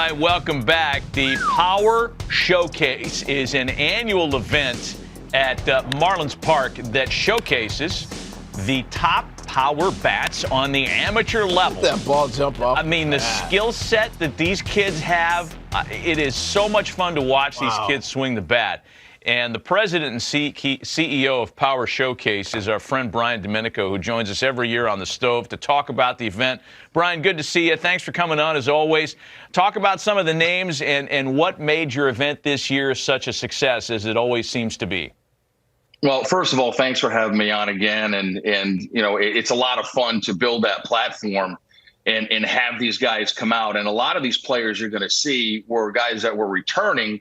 right, welcome back. The Power Showcase is an annual event at Marlins Park that showcases the top power bats on the amateur level. Let that ball jump off. I mean, the skill set that these kids have, it is so much fun to watch these kids swing the bat. And the president and CEO of Power Showcase is our friend Brian Domenico, who joins us every year on the stove to talk about the event. Brian, good to see you. Thanks for coming on, as always. Talk about some of the names and what made your event this year such a success, as it always seems to be. Well, first of all, thanks for having me on again. And you know, it's a lot of fun to build that platform and have these guys come out. And a lot of these players you're going to see were guys that were returning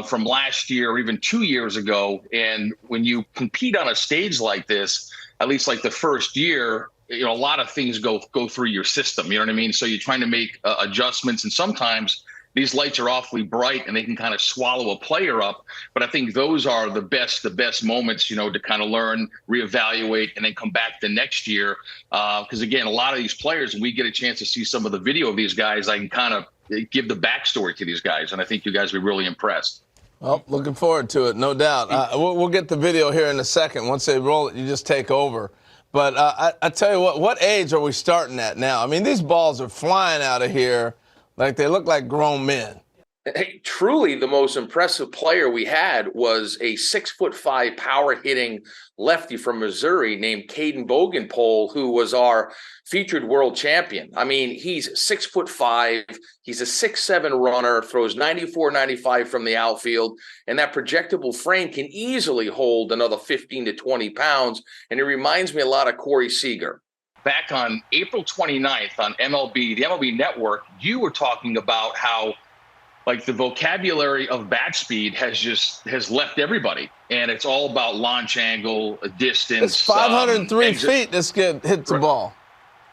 from last year or even 2 years ago. And when you compete on a stage like this, at least like the first year, you know, a lot of things go through your system. You know what I mean? So you're trying to make adjustments, and sometimes these lights are awfully bright and they can kind of swallow a player up. But I think those are the best moments, you know, to kind of learn, reevaluate, and then come back the next year. Because again, a lot of these players, when we get a chance to see some of the video of these guys, I can kind of give the backstory to these guys, and I think you guys will be really impressed. Well, looking forward to it, no doubt. We'll get the video here in a second. Once they roll it, you just take over. But I tell you what age are we starting at now? I mean, these balls are flying out of here like they look like grown men. Hey, truly the most impressive player we had was a 6'5" power hitting lefty from Missouri named Caden Bogenpole, who was our featured world champion. I mean, he's 6'5", he's a 6'7" runner, throws 94, 95 from the outfield, and that projectable frame can easily hold another 15 to 20 pounds. And it reminds me a lot of Corey Seager. Back on April 29th on MLB, the MLB Network, you were talking about how like the vocabulary of bat speed has left everybody, and it's all about launch angle, distance. It's 503 feet this kid hits the ball.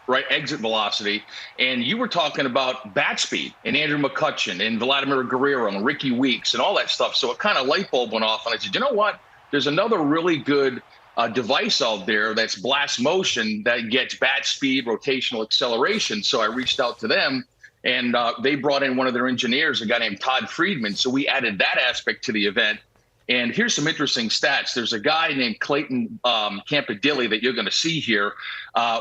Right, exit velocity. And you were talking about bat speed and Andrew McCutchen and Vladimir Guerrero and Ricky Weeks and all that stuff. So it kind of light bulb went off, and I said, you know what? There's another really good device out there that's Blast Motion that gets bat speed, rotational acceleration. So I reached out to them. And they brought in one of their engineers, a guy named Todd Friedman. So we added that aspect to the event. And here's some interesting stats. There's a guy named Clayton Campadilli that you're going to see here,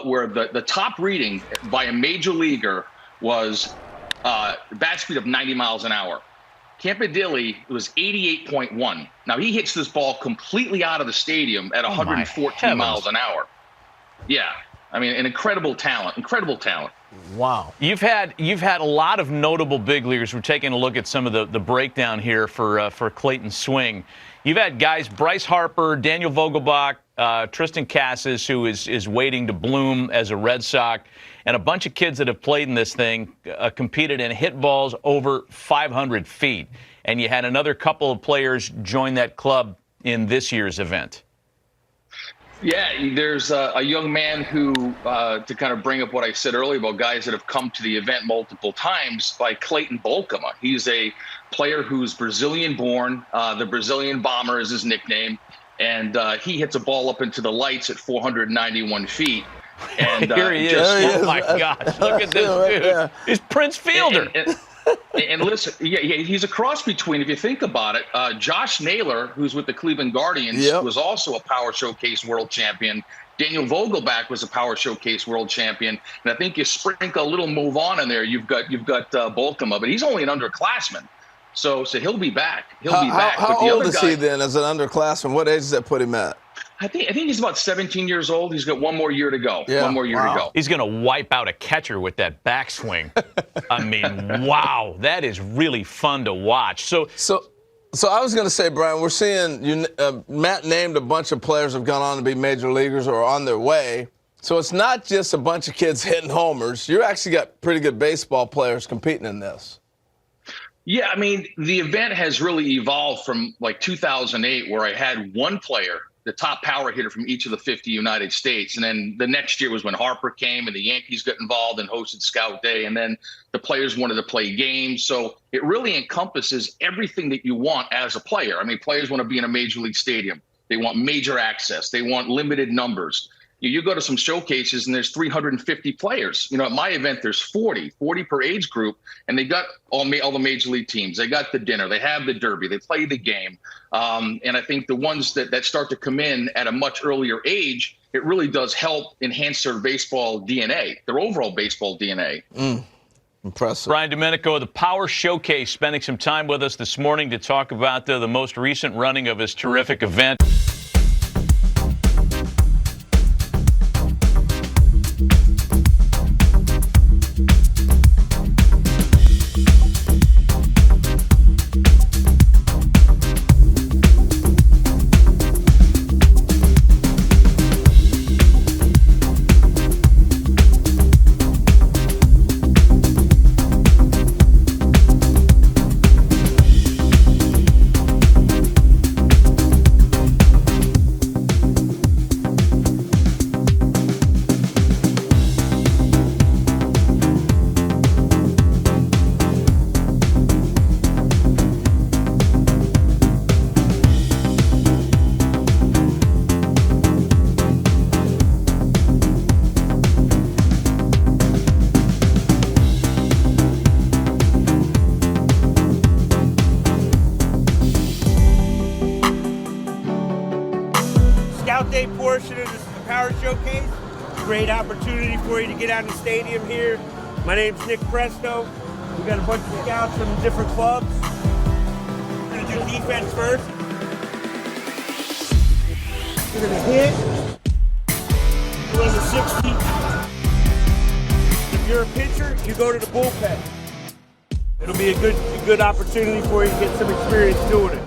where the top reading by a major leaguer was bat speed of 90 miles an hour. Campadilli was 88.1. Now, he hits this ball completely out of the stadium at 114 miles an hour. Yeah. I mean, an incredible talent, Wow. You've had a lot of notable big leaguers. We're taking a look at some of the breakdown here for Clayton's swing. You've had guys, Bryce Harper, Daniel Vogelbach, Tristan Casas, who is waiting to bloom as a Red Sox, and a bunch of kids that have played in this thing, competed and hit balls over 500 feet. And you had another couple of players join that club in this year's event. Yeah, there's a young man who, to kind of bring up what I said earlier about guys that have come to the event multiple times, by Clayton Bolkema. He's a player who's Brazilian-born. The Brazilian Bomber is his nickname. And he hits a ball up into the lights at 491 feet. And here he is. Oh, my gosh. Look at this dude. Yeah. He's Prince Fielder. And listen, he's a cross between, if you think about it, Josh Naylor, who's with the Cleveland Guardians, was also a Power Showcase world champion. Daniel Vogelbach was a Power Showcase world champion. And I think you sprinkle a little move on in there, you've got Bolkema, but he's only an underclassman. So he'll be back. How old is he then as an underclassman? What age does that put him at? I think he's about 17 years old. He's got one more year to go. Yeah. One more year to go. He's going to wipe out a catcher with that backswing. I mean, wow, that is really fun to watch. So I was going to say, Brian, we're seeing Matt named a bunch of players have gone on to be major leaguers or on their way. So it's not just a bunch of kids hitting homers. You actually got pretty good baseball players competing in this. Yeah, I mean, the event has really evolved from like 2008, where I had one player, the top power hitter from each of the 50 United States. And then the next year was when Harper came and the Yankees got involved and hosted Scout Day. And then the players wanted to play games. So it really encompasses everything that you want as a player. I mean, players want to be in a major league stadium. They want major access. They want limited numbers. You go to some showcases and there's 350 players. At my event, there's 40 per age group, and they got all the major league teams. They got the dinner, they have the derby, they play the game. And I think the ones that start to come in at a much earlier age, it really does help enhance their baseball DNA, their overall baseball DNA. Impressive. Brian Domenico of the Power Showcase spending some time with us this morning to talk about the most recent running of his terrific event. Scout Day portion of this Power Showcase. Great opportunity for you to get out in the stadium here. My name's Nick Presto. We got a bunch of scouts from different clubs. We're gonna do defense first. We're gonna hit. Run the 60. If you're a pitcher, you go to the bullpen. It'll be a good opportunity for you to get some experience doing it.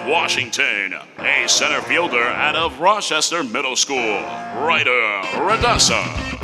Washington, a center fielder out of Rochester Middle School, Ryder Radasa